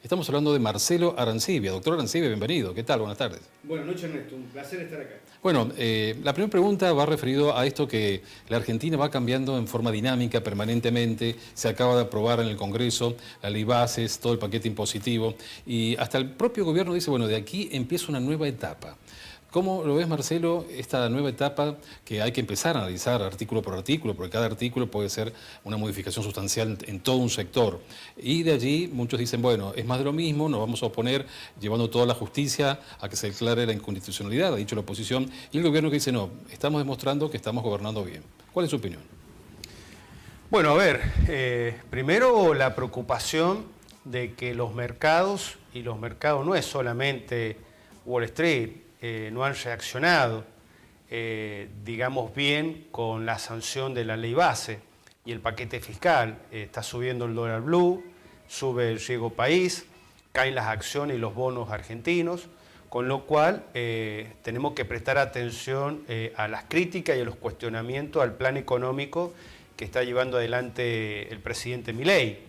Estamos hablando de Marcelo Arancibia. Doctor Arancibia, bienvenido. ¿Qué tal? Buenas tardes. Buenas noches, Ernesto. Un placer estar acá. Bueno, la primera pregunta va referido a esto que la Argentina va cambiando en forma dinámica permanentemente. Se acaba de aprobar en el Congreso la ley bases, todo el paquete impositivo. Y hasta el propio gobierno dice, bueno, de aquí empieza una nueva etapa. ¿Cómo lo ves, Marcelo, esta nueva etapa que hay que empezar a analizar artículo por artículo, porque cada artículo puede ser una modificación sustancial en todo un sector? Y de allí muchos dicen, bueno, es más de lo mismo, nos vamos a oponer llevando toda la justicia a que se declare la inconstitucionalidad, ha dicho la oposición, y el gobierno que dice, no, estamos demostrando que estamos gobernando bien. ¿Cuál es su opinión? Bueno, a ver, primero la preocupación de que los mercados, y los mercados no es solamente Wall Street, no han reaccionado, digamos bien, con la sanción de la ley base y el paquete fiscal. Está subiendo el dólar blue, sube el riesgo país, caen las acciones y los bonos argentinos, con lo cual tenemos que prestar atención a las críticas y a los cuestionamientos al plan económico que está llevando adelante el presidente Milei,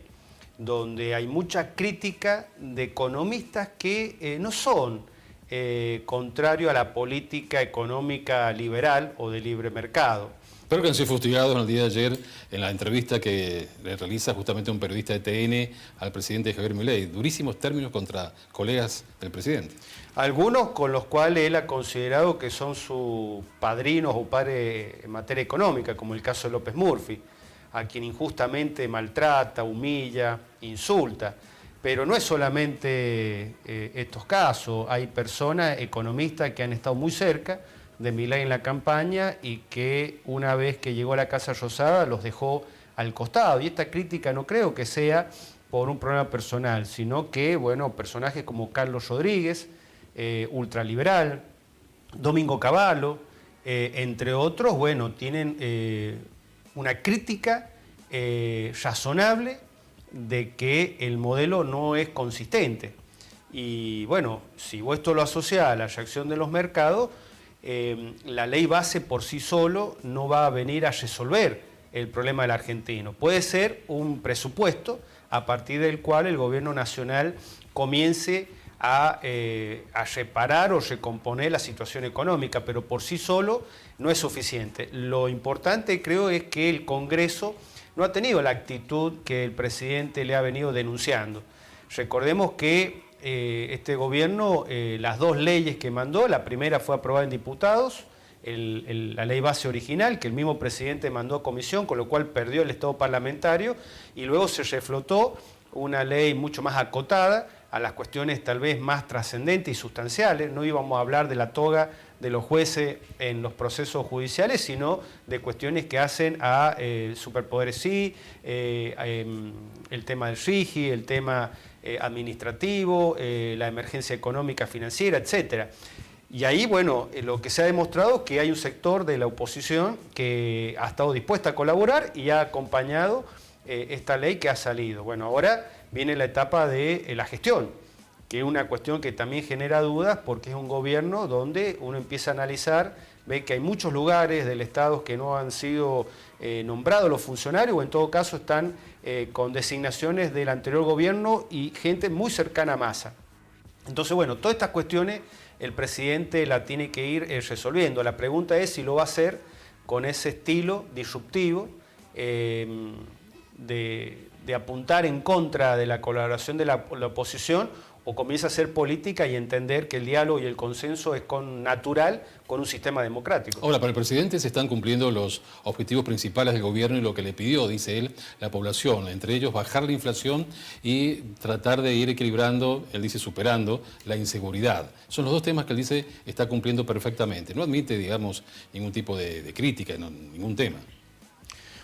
donde hay mucha crítica de economistas que no son contrario a la política económica liberal o de libre mercado. Espero que han sido fustigados en el día de ayer en la entrevista que le realiza justamente un periodista de TN al presidente Javier Milei. Durísimos términos contra colegas del presidente. Algunos con los cuales él ha considerado que son sus padrinos o padres en materia económica, como el caso de López Murphy, a quien injustamente maltrata, humilla, insulta. Pero no es solamente estos casos, hay personas, economistas que han estado muy cerca de Milei en la campaña y que una vez que llegó a la Casa Rosada los dejó al costado. Y esta crítica no creo que sea por un problema personal, sino que, bueno, personajes como Carlos Rodríguez, ultraliberal, Domingo Cavallo, entre otros, bueno, tienen una crítica razonable de que el modelo no es consistente. Y bueno, si vos esto lo asociás a la reacción de los mercados, la ley base por sí solo no va a venir a resolver el problema del argentino. Puede ser un presupuesto a partir del cual el gobierno nacional comience a reparar o recomponer la situación económica, pero por sí solo no es suficiente. Lo importante, creo, es que el Congreso no ha tenido la actitud que el presidente le ha venido denunciando. Recordemos que este gobierno, las dos leyes que mandó, la primera fue aprobada en diputados, la ley base original, que el mismo presidente mandó a comisión, con lo cual perdió el estado parlamentario, y luego se reflotó una ley mucho más acotada a las cuestiones tal vez más trascendentes y sustanciales. No íbamos a hablar de la toga de los jueces en los procesos judiciales, sino de cuestiones que hacen a superpoderes sí, el tema del RIGI, el tema administrativo, la emergencia económica, financiera, etc. Y ahí, bueno, lo que se ha demostrado es que hay un sector de la oposición que ha estado dispuesta a colaborar y ha acompañado esta ley que ha salido. Bueno, ahora viene la etapa de la gestión, que es una cuestión que también genera dudas porque es un gobierno donde uno empieza a analizar, ve que hay muchos lugares del Estado que no han sido nombrados los funcionarios o en todo caso están con designaciones del anterior gobierno y gente muy cercana a Massa. Entonces, bueno, todas estas cuestiones el presidente la tiene que ir resolviendo. La pregunta es si lo va a hacer con ese estilo disruptivo de apuntar en contra de la colaboración de la oposición o comienza a hacer política y entender que el diálogo y el consenso es natural con un sistema democrático. Ahora, para el presidente se están cumpliendo los objetivos principales del gobierno y lo que le pidió, dice él, la población, entre ellos bajar la inflación y tratar de ir equilibrando, él dice superando, la inseguridad. Son los dos temas que él dice está cumpliendo perfectamente. No admite, digamos, ningún tipo de crítica, ningún tema.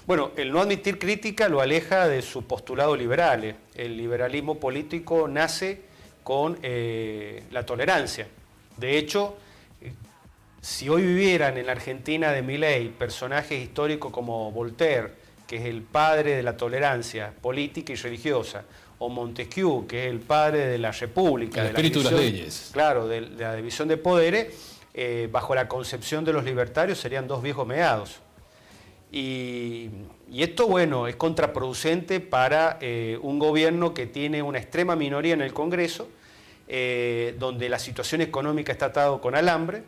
Bueno, el no admitir crítica lo aleja de sus postulados liberales. El liberalismo político nace con la tolerancia. De hecho, si hoy vivieran en la Argentina de Milei personajes históricos como Voltaire, que es el padre de la tolerancia política y religiosa, o Montesquieu, que es el padre de la República, el espíritu de las leyes. Claro, de la división de poderes, bajo la concepción de los libertarios serían dos viejos meados. Y esto, bueno, es contraproducente para un gobierno que tiene una extrema minoría en el Congreso, donde la situación económica está atada con alambre.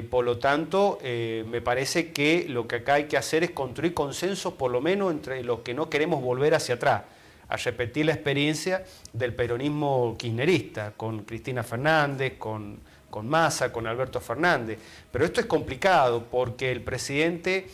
Por lo tanto, me parece que lo que acá hay que hacer es construir consensos, por lo menos entre los que no queremos volver hacia atrás, a repetir la experiencia del peronismo kirchnerista, con Cristina Fernández, con Massa, con Alberto Fernández. Pero esto es complicado porque el presidente,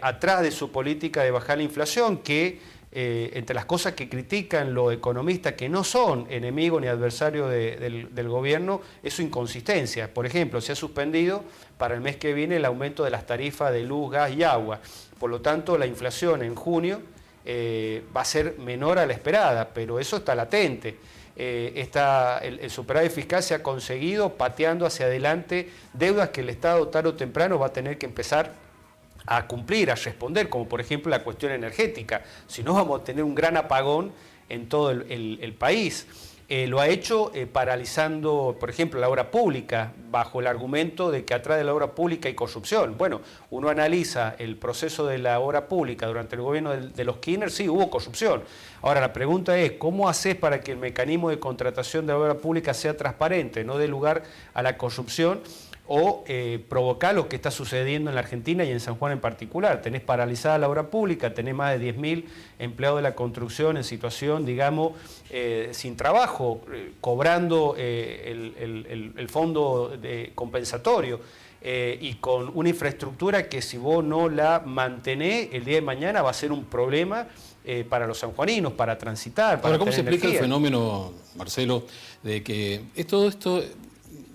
atrás de su política de bajar la inflación, que entre las cosas que critican los economistas que no son enemigos ni adversarios del gobierno, es su inconsistencia. Por ejemplo, se ha suspendido para el mes que viene el aumento de las tarifas de luz, gas y agua. Por lo tanto, la inflación en junio va a ser menor a la esperada, pero eso está latente. El superávit fiscal se ha conseguido pateando hacia adelante deudas que el Estado tarde o temprano va a tener que empezar a cumplir, a responder, como por ejemplo la cuestión energética. Si no, vamos a tener un gran apagón en todo el país. Lo ha hecho paralizando, por ejemplo, la obra pública, bajo el argumento de que atrás de la obra pública hay corrupción. Bueno, uno analiza el proceso de la obra pública durante el gobierno de los Kirchner, sí, hubo corrupción. Ahora, la pregunta es, ¿cómo haces para que el mecanismo de contratación de la obra pública sea transparente, no dé lugar a la corrupción o provocar lo que está sucediendo en la Argentina y en San Juan en particular? Tenés paralizada la obra pública, tenés más de 10.000 empleados de la construcción en situación, digamos, sin trabajo, cobrando el fondo compensatorio y con una infraestructura que si vos no la mantenés, el día de mañana va a ser un problema para los sanjuaninos, para transitar, para Ahora, ¿cómo se explica energía? el fenómeno, Marcelo, de que todo esto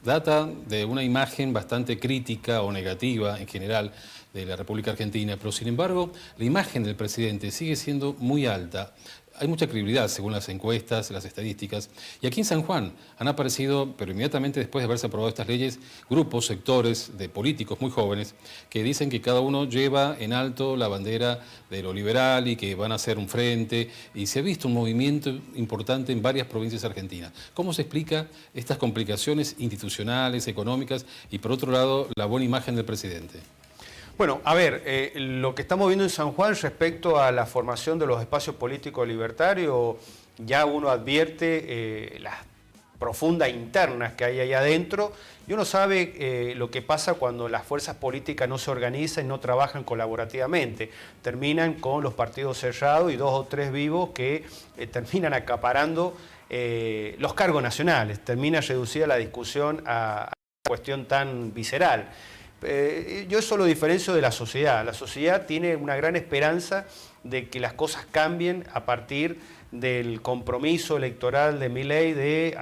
data de una imagen bastante crítica o negativa en general de la República Argentina, pero sin embargo la imagen del presidente sigue siendo muy alta? Hay mucha credibilidad según las encuestas, las estadísticas, y aquí en San Juan han aparecido, pero inmediatamente después de haberse aprobado estas leyes, grupos, sectores de políticos muy jóvenes que dicen que cada uno lleva en alto la bandera de lo liberal y que van a hacer un frente, y se ha visto un movimiento importante en varias provincias argentinas. ¿Cómo se explica estas complicaciones institucionales, económicas y por otro lado la buena imagen del presidente? Bueno, a ver, lo que estamos viendo en San Juan respecto a la formación de los espacios políticos libertarios, ya uno advierte las profundas internas que hay ahí adentro y uno sabe lo que pasa cuando las fuerzas políticas no se organizan y no trabajan colaborativamente. Terminan con los partidos cerrados y 2 o 3 vivos que terminan acaparando los cargos nacionales. Termina reducida la discusión a una cuestión tan visceral. Yo eso lo diferencio de la sociedad. La sociedad tiene una gran esperanza de que las cosas cambien a partir del compromiso electoral de Milei de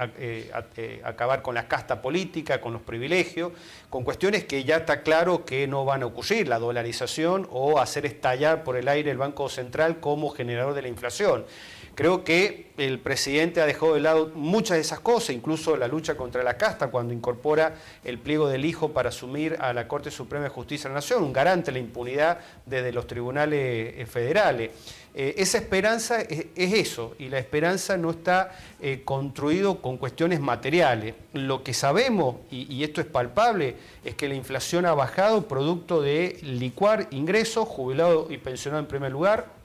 acabar con la casta política, con los privilegios, con cuestiones que ya está claro que no van a ocurrir, la dolarización o hacer estallar por el aire el Banco Central como generador de la inflación. Creo que el presidente ha dejado de lado muchas de esas cosas, incluso la lucha contra la casta, cuando incorpora el pliego del hijo para asumir a la Corte Suprema de Justicia de la Nación, un garante de la impunidad desde los tribunales federales. Esa esperanza es eso, y la esperanza no está construido con cuestiones materiales. Lo que sabemos, y esto es palpable, es que la inflación ha bajado producto de licuar ingresos, jubilados y pensionados en primer lugar,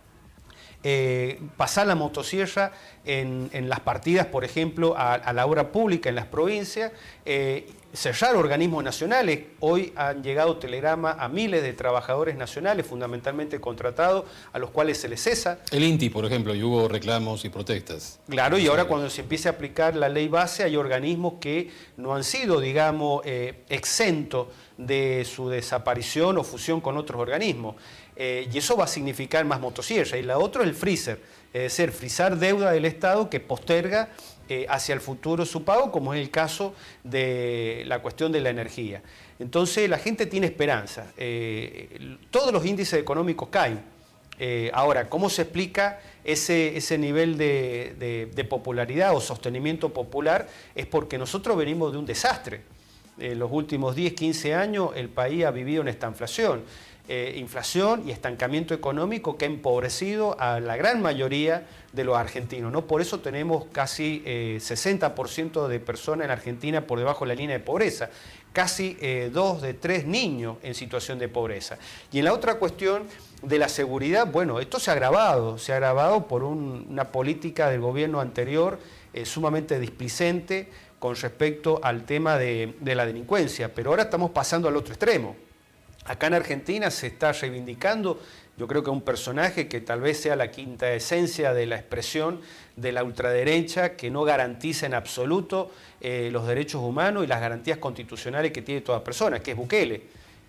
pasar la motosierra en las partidas, por ejemplo, a la obra pública en las provincias, cerrar organismos nacionales. Hoy han llegado telegramas a miles de trabajadores nacionales, fundamentalmente contratados, a los cuales se les cesa. El INTI, por ejemplo, y hubo reclamos y protestas. Claro, y ahora cuando se empiece a aplicar la ley base, hay organismos que no han sido, digamos, exentos de su desaparición o fusión con otros organismos. Y eso va a significar más motosierra. Y la otra es el freezer, es decir, frizar deuda del Estado que posterga hacia el futuro su pago, como es el caso de la cuestión de la energía. Entonces la gente tiene esperanza. Todos los índices económicos caen. Ahora, ¿cómo se explica ese nivel de popularidad o sostenimiento popular? Es porque nosotros venimos de un desastre. En los últimos 10, 15 años el país ha vivido una estanflación. inflación y estancamiento económico que ha empobrecido a la gran mayoría de los argentinos, ¿no? Por eso tenemos casi 60% de personas en Argentina por debajo de la línea de pobreza, casi 2 de 3 niños en situación de pobreza. Y en la otra cuestión de la seguridad, bueno, esto se ha agravado por una política del gobierno anterior sumamente displicente con respecto al tema de la delincuencia, pero ahora estamos pasando al otro extremo. Acá en Argentina se está reivindicando, yo creo que un personaje que tal vez sea la quinta esencia de la expresión de la ultraderecha, que no garantiza en absoluto los derechos humanos y las garantías constitucionales que tiene toda persona, que es Bukele.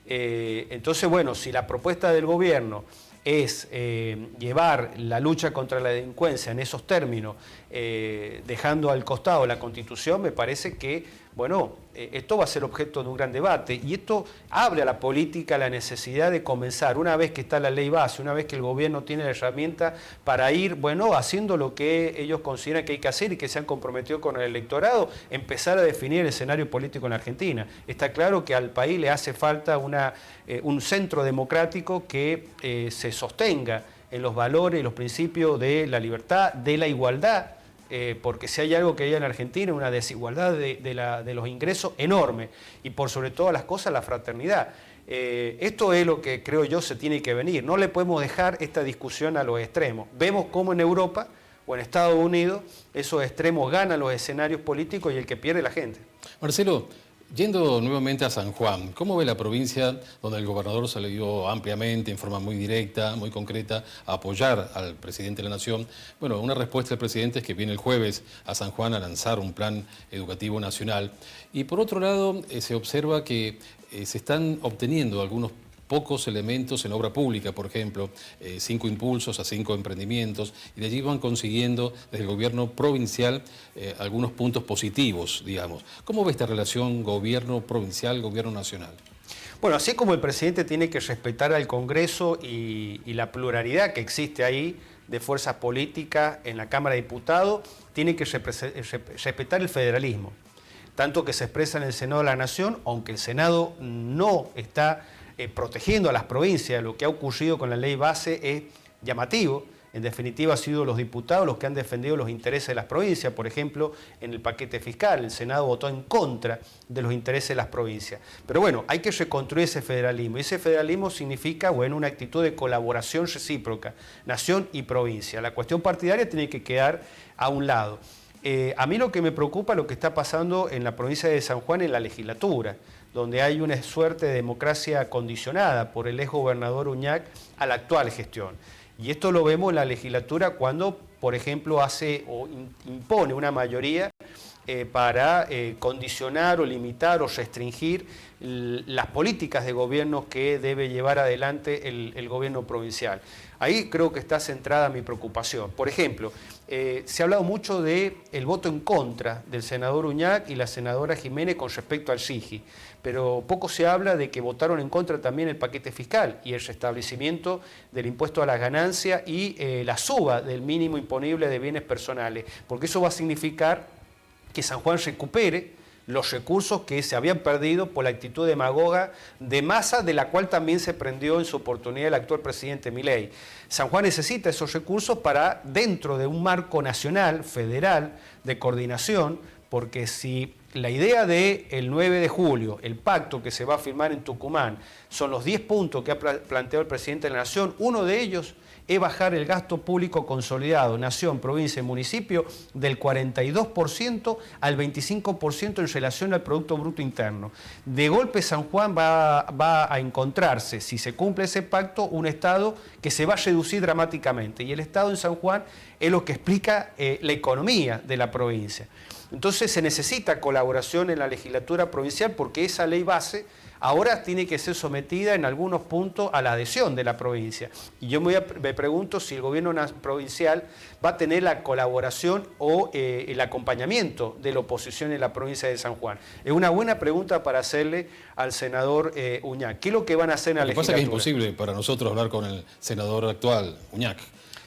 Entonces, bueno, si la propuesta del gobierno es llevar la lucha contra la delincuencia en esos términos, dejando al costado la Constitución, me parece que, bueno, esto va a ser objeto de un gran debate y esto abre a la política la necesidad de comenzar, una vez que está la ley base, una vez que el gobierno tiene la herramienta para ir, bueno, haciendo lo que ellos consideran que hay que hacer y que se han comprometido con el electorado, empezar a definir el escenario político en Argentina. Está claro que al país le hace falta un centro democrático que se sostenga en los valores y los principios de la libertad, de la igualdad, porque si hay algo que hay en Argentina, una desigualdad de los ingresos enorme, y por sobre todas las cosas la fraternidad. Esto es lo que creo yo se tiene que venir. No le podemos dejar esta discusión a los extremos. Vemos cómo en Europa o en Estados Unidos esos extremos ganan los escenarios políticos y el que pierde la gente. Marcelo, yendo nuevamente a San Juan, ¿cómo ve la provincia donde el gobernador salió ampliamente, en forma muy directa, muy concreta, a apoyar al presidente de la Nación? Bueno, una respuesta del presidente es que viene el jueves a San Juan a lanzar un plan educativo nacional. Y por otro lado, se observa que se están obteniendo algunos pocos elementos en obra pública, por ejemplo, 5 impulsos a 5 emprendimientos, y de allí van consiguiendo desde el gobierno provincial algunos puntos positivos, digamos. ¿Cómo ve esta relación gobierno provincial, gobierno nacional? Bueno, así como el presidente tiene que respetar al Congreso y la pluralidad que existe ahí de fuerzas políticas en la Cámara de Diputados, tiene que respetar el federalismo, tanto que se expresa en el Senado de la Nación, aunque el Senado no está protegiendo a las provincias. Lo que ha ocurrido con la ley base es llamativo. En definitiva, han sido los diputados los que han defendido los intereses de las provincias. Por ejemplo, en el paquete fiscal, el Senado votó en contra de los intereses de las provincias. Pero bueno, hay que reconstruir ese federalismo. Y ese federalismo significa, bueno, una actitud de colaboración recíproca, nación y provincia. La cuestión partidaria tiene que quedar a un lado. A mí lo que me preocupa es lo que está pasando en la provincia de San Juan en la legislatura, donde hay una suerte de democracia condicionada por el exgobernador Uñac a la actual gestión. Y esto lo vemos en la legislatura cuando, por ejemplo, hace o impone una mayoría para condicionar o limitar o restringir las políticas de gobierno que debe llevar adelante el gobierno provincial. Ahí creo que está centrada mi preocupación. Por ejemplo, se ha hablado mucho del voto en contra del senador Uñac y la senadora Jiménez con respecto al SIGI, pero poco se habla de que votaron en contra también el paquete fiscal y el restablecimiento del impuesto a las ganancias y la suba del mínimo imponible de bienes personales, porque eso va a significar que San Juan recupere los recursos que se habían perdido por la actitud demagoga de Massa, de la cual también se prendió en su oportunidad el actual presidente Milei. San Juan necesita esos recursos para, dentro de un marco nacional, federal, de coordinación, porque si la idea del 9 de julio, el pacto que se va a firmar en Tucumán, son los 10 puntos que ha planteado el presidente de la Nación, uno de ellos es bajar el gasto público consolidado, nación, provincia y municipio, del 42% al 25% en relación al Producto Bruto Interno. De golpe San Juan va a encontrarse, si se cumple ese pacto, un Estado que se va a reducir dramáticamente. Y el Estado en San Juan es lo que explica la economía de la provincia. Entonces se necesita colaboración en la legislatura provincial porque esa ley base ahora tiene que ser sometida en algunos puntos a la adhesión de la provincia. Y yo me pregunto si el gobierno provincial va a tener la colaboración o el acompañamiento de la oposición en la provincia de San Juan. Es una buena pregunta para hacerle al senador Uñac. ¿Qué es lo que van a hacer en la legislatura? Lo que pasa es que es imposible para nosotros hablar con el senador actual, Uñac.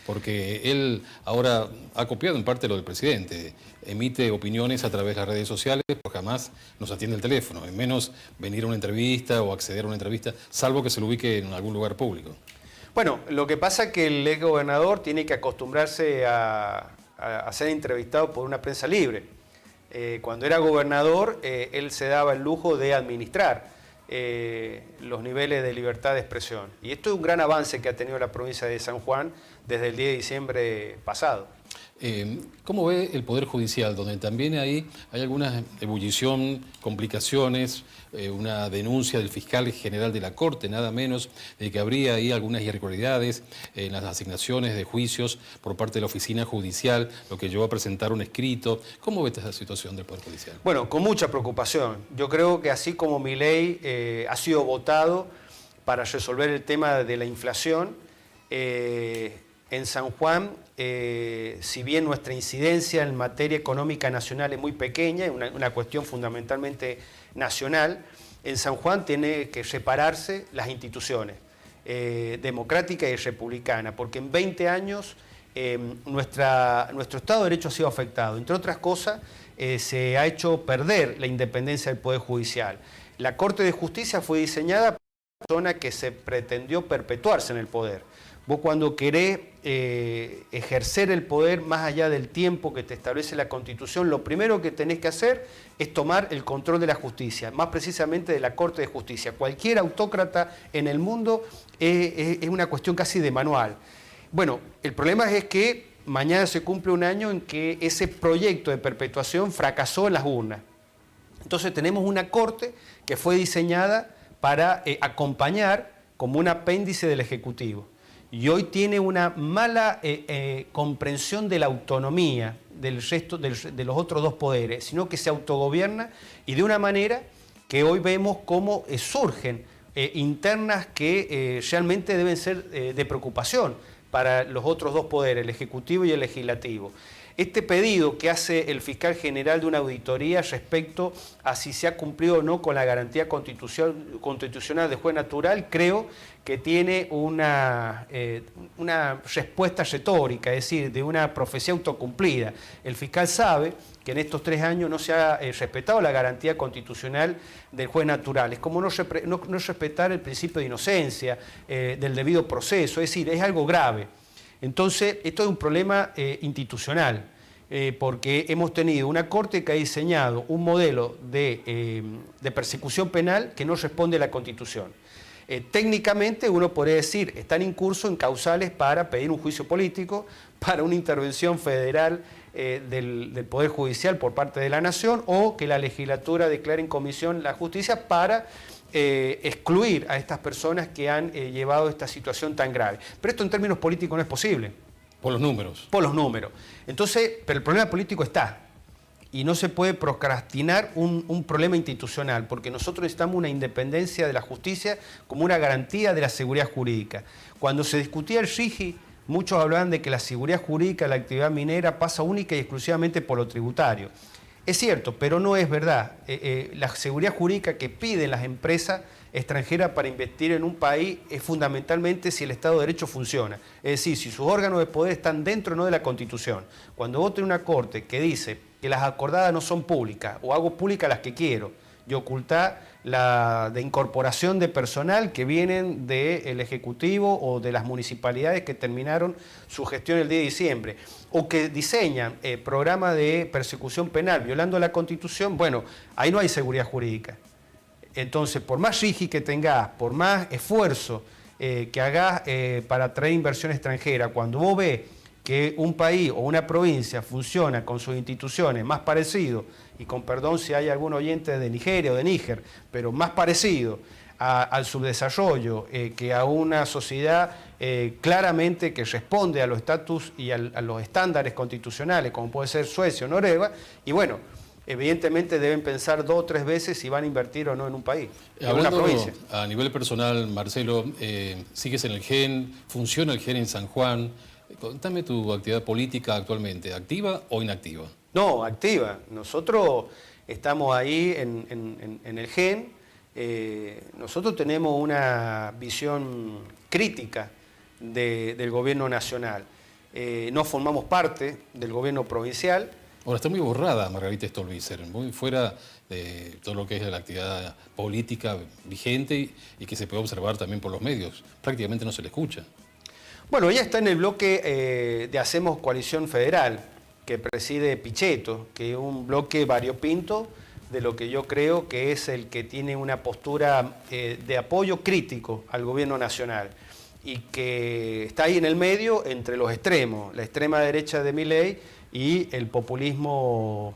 porque él ahora ha copiado en parte lo del presidente, emite opiniones a través de las redes sociales, pero jamás nos atiende el teléfono, en menos venir a una entrevista o acceder a una entrevista, salvo que se lo ubique en algún lugar público. Bueno, lo que pasa es que el ex gobernador tiene que acostumbrarse a ser entrevistado por una prensa libre. Cuando era gobernador, él se daba el lujo de administrar los niveles de libertad de expresión. Y esto es un gran avance que ha tenido la provincia de San Juan desde el 10 de diciembre pasado. ¿Cómo ve el Poder Judicial, donde también hay alguna ebullición, complicaciones, una denuncia del fiscal general de la Corte, nada menos, de que habría ahí algunas irregularidades en las asignaciones de juicios por parte de la oficina judicial, lo que llevó a presentar un escrito? ¿Cómo ve esta situación del Poder Judicial? Bueno, con mucha preocupación. Yo creo que así como mi ley ha sido votado para resolver el tema de la inflación, en San Juan, si bien nuestra incidencia en materia económica nacional es muy pequeña, es una cuestión fundamentalmente nacional, en San Juan tiene que separarse las instituciones democrática y republicana, porque en 20 años nuestro Estado de Derecho ha sido afectado. Entre otras cosas, se ha hecho perder la independencia del Poder Judicial. La Corte de Justicia fue diseñada por una persona que se pretendió perpetuarse en el poder. Vos cuando querés ejercer el poder más allá del tiempo que te establece la Constitución, lo primero que tenés que hacer es tomar el control de la justicia, más precisamente de la Corte de Justicia. Cualquier autócrata en el mundo es una cuestión casi de manual. Bueno, el problema es que mañana se cumple un año en que ese proyecto de perpetuación fracasó en las urnas. Entonces tenemos una Corte que fue diseñada para acompañar como un apéndice del Ejecutivo. Y hoy tiene una mala comprensión de la autonomía del resto de los otros dos poderes, sino que se autogobierna y de una manera que hoy vemos cómo surgen internas que realmente deben ser de preocupación para los otros dos poderes, el Ejecutivo y el Legislativo. Este pedido que hace el fiscal general de una auditoría respecto a si se ha cumplido o no con la garantía constitucional de juez natural, creo que tiene una respuesta retórica, es decir, de una profecía autocumplida. El fiscal sabe que en estos 3 años no se ha respetado la garantía constitucional del juez natural. Es como no respetar el principio de inocencia, del debido proceso, es decir, es algo grave. Entonces, esto es un problema institucional, porque hemos tenido una Corte que ha diseñado un modelo de persecución penal que no responde a la Constitución. Técnicamente uno podría decir, están incursos en causales para pedir un juicio político, para una intervención federal del Poder Judicial por parte de la Nación, o que la legislatura declare en comisión la justicia para excluir a estas personas que han llevado esta situación tan grave. Pero esto en términos políticos no es posible. Por los números. Por los números. Entonces, pero el problema político está. Y no se puede procrastinar un problema institucional, porque nosotros necesitamos una independencia de la justicia como una garantía de la seguridad jurídica. Cuando se discutía el RIGI, muchos hablaban de que la seguridad jurídica de la actividad minera pasa única y exclusivamente por lo tributario. Es cierto, pero no es verdad. La seguridad jurídica que piden las empresas extranjeras para invertir en un país es fundamentalmente si el Estado de Derecho funciona. Es decir, si sus órganos de poder están dentro o no de la Constitución. Cuando vos tenés una Corte que dice que las acordadas no son públicas, o hago públicas las que quiero, y ocultar la de incorporación de personal que vienen del Ejecutivo o de las municipalidades que terminaron su gestión el 10 de diciembre, o que diseñan programas de persecución penal violando la Constitución, bueno, ahí no hay seguridad jurídica. Entonces, por más rígido que tengas, por más esfuerzo que hagas para atraer inversión extranjera, cuando vos ves que un país o una provincia funciona con sus instituciones más parecido, y con perdón si hay algún oyente de Nigeria o de Níger, pero más parecido al subdesarrollo que a una sociedad claramente que responde a los estatus y a los estándares constitucionales, como puede ser Suecia o Noruega, y bueno, evidentemente deben pensar 2 o 3 veces si van a invertir o no en un país, en una provincia. A nivel personal, Marcelo, sigues en el GEN, funciona el GEN en San Juan. Contame tu actividad política actualmente, ¿activa o inactiva? No, activa. Nosotros estamos ahí en el GEN. Nosotros tenemos una visión crítica del gobierno nacional. no formamos parte del gobierno provincial. Ahora, está muy borrada Margarita Stolbizer, muy fuera de todo lo que es la actividad política vigente y que se puede observar también por los medios. Prácticamente no se le escucha. Bueno, ella está en el bloque de Hacemos Coalición Federal, que preside Pichetto, que es un bloque variopinto de lo que yo creo que es el que tiene una postura de apoyo crítico al gobierno nacional y que está ahí en el medio entre los extremos, la extrema derecha de Milei y el populismo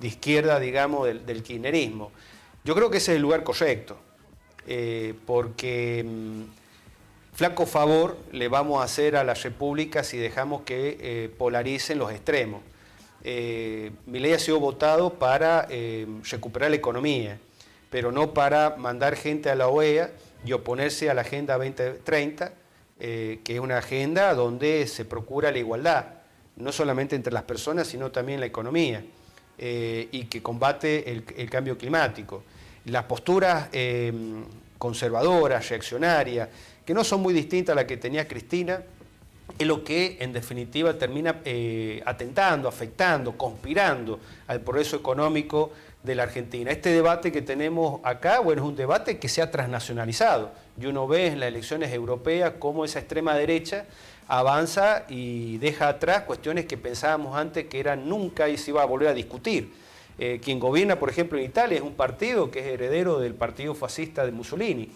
de izquierda, digamos, del kirchnerismo. Yo creo que ese es el lugar correcto, porque flaco favor le vamos a hacer a la República si dejamos que polaricen los extremos. Milei ha sido votado para recuperar la economía, pero no para mandar gente a la OEA y oponerse a la Agenda 2030, que es una agenda donde se procura la igualdad, no solamente entre las personas, sino también la economía, y que combate el cambio climático. Las posturas conservadoras, reaccionarias, que no son muy distintas a las que tenía Cristina, es lo que en definitiva termina atentando, afectando, conspirando al progreso económico de la Argentina. Este debate que tenemos acá, bueno, es un debate que se ha transnacionalizado y uno ve en las elecciones europeas cómo esa extrema derecha avanza y deja atrás cuestiones que pensábamos antes que eran nunca y se iba a volver a discutir. Quien gobierna, por ejemplo, en Italia es un partido que es heredero del partido fascista de Mussolini.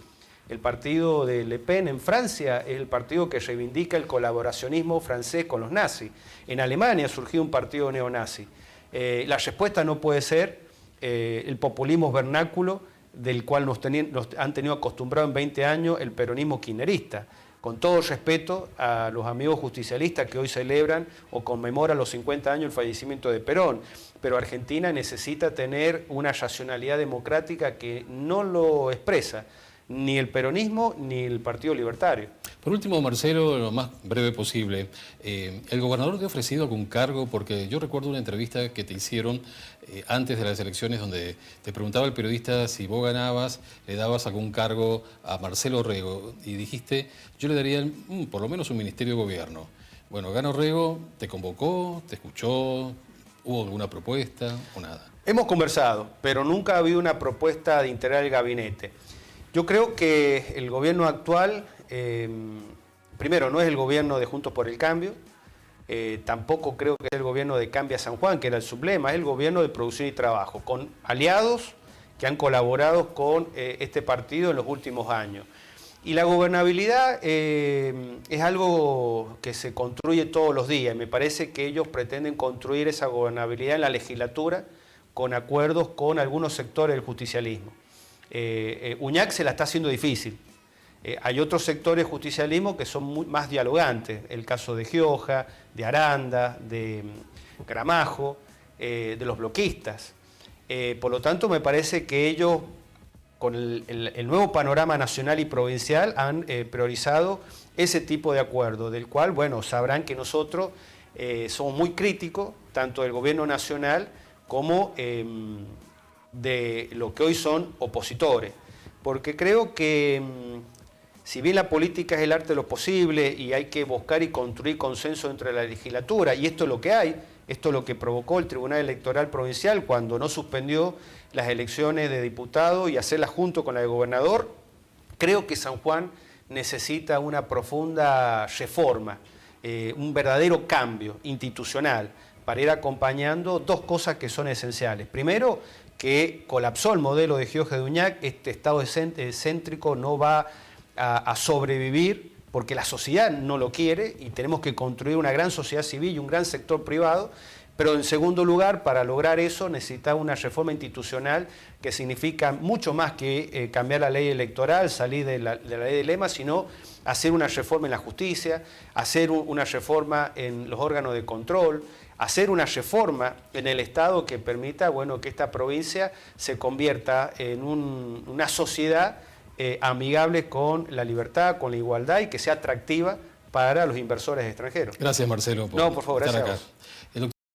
El partido de Le Pen en Francia es el partido que reivindica el colaboracionismo francés con los nazis. En Alemania surgió un partido neonazi. La respuesta no puede ser el populismo vernáculo del cual nos han tenido acostumbrado en 20 años el peronismo kirchnerista. Con todo respeto a los amigos justicialistas que hoy celebran o conmemoran los 50 años del fallecimiento de Perón, pero Argentina necesita tener una racionalidad democrática que no lo expresa ni el peronismo ni el Partido Libertario. Por último, Marcelo, lo más breve posible, ¿el gobernador te ha ofrecido algún cargo? Porque yo recuerdo una entrevista que te hicieron antes de las elecciones donde te preguntaba el periodista si vos ganabas, le dabas algún cargo a Marcelo Rego y dijiste, yo le daría por lo menos un ministerio de gobierno. Bueno, gana Rego, te convocó, te escuchó, ¿hubo alguna propuesta o nada? Hemos conversado, pero nunca ha habido una propuesta de integrar el gabinete. Yo creo que el gobierno actual, primero, no es el gobierno de Juntos por el Cambio, tampoco creo que es el gobierno de Cambia San Juan, que era el sublema, es el gobierno de Producción y Trabajo, con aliados que han colaborado con este partido en los últimos años. Y la gobernabilidad es algo que se construye todos los días, y me parece que ellos pretenden construir esa gobernabilidad en la legislatura con acuerdos con algunos sectores del justicialismo. Uñac se la está haciendo difícil. Hay otros sectores del justicialismo que son más dialogantes, el caso de Gioja, de Aranda, de Gramajo, de los bloquistas. Por lo tanto, me parece que ellos, con el nuevo panorama nacional y provincial, han priorizado ese tipo de acuerdo, del cual, bueno, sabrán que nosotros somos muy críticos, tanto del gobierno nacional como de lo que hoy son opositores, porque creo que si bien la política es el arte de lo posible y hay que buscar y construir consenso entre la legislatura, y esto es lo que hay, esto es lo que provocó el Tribunal Electoral Provincial cuando no suspendió las elecciones de diputados y hacerlas junto con la de gobernador, creo que San Juan necesita una profunda reforma, un verdadero cambio institucional para ir acompañando dos cosas que son esenciales. Primero, que colapsó el modelo de Gioja de Uñac, este Estado excéntrico no va a sobrevivir porque la sociedad no lo quiere y tenemos que construir una gran sociedad civil y un gran sector privado, pero en segundo lugar, para lograr eso necesitamos una reforma institucional que significa mucho más que cambiar la ley electoral, salir de la ley de lema, sino hacer una reforma en la justicia, hacer una reforma en los órganos de control, hacer una reforma en el Estado que permita, bueno, que esta provincia se convierta en una sociedad amigable con la libertad, con la igualdad y que sea atractiva para los inversores extranjeros. Gracias, Marcelo, por favor, estar gracias acá.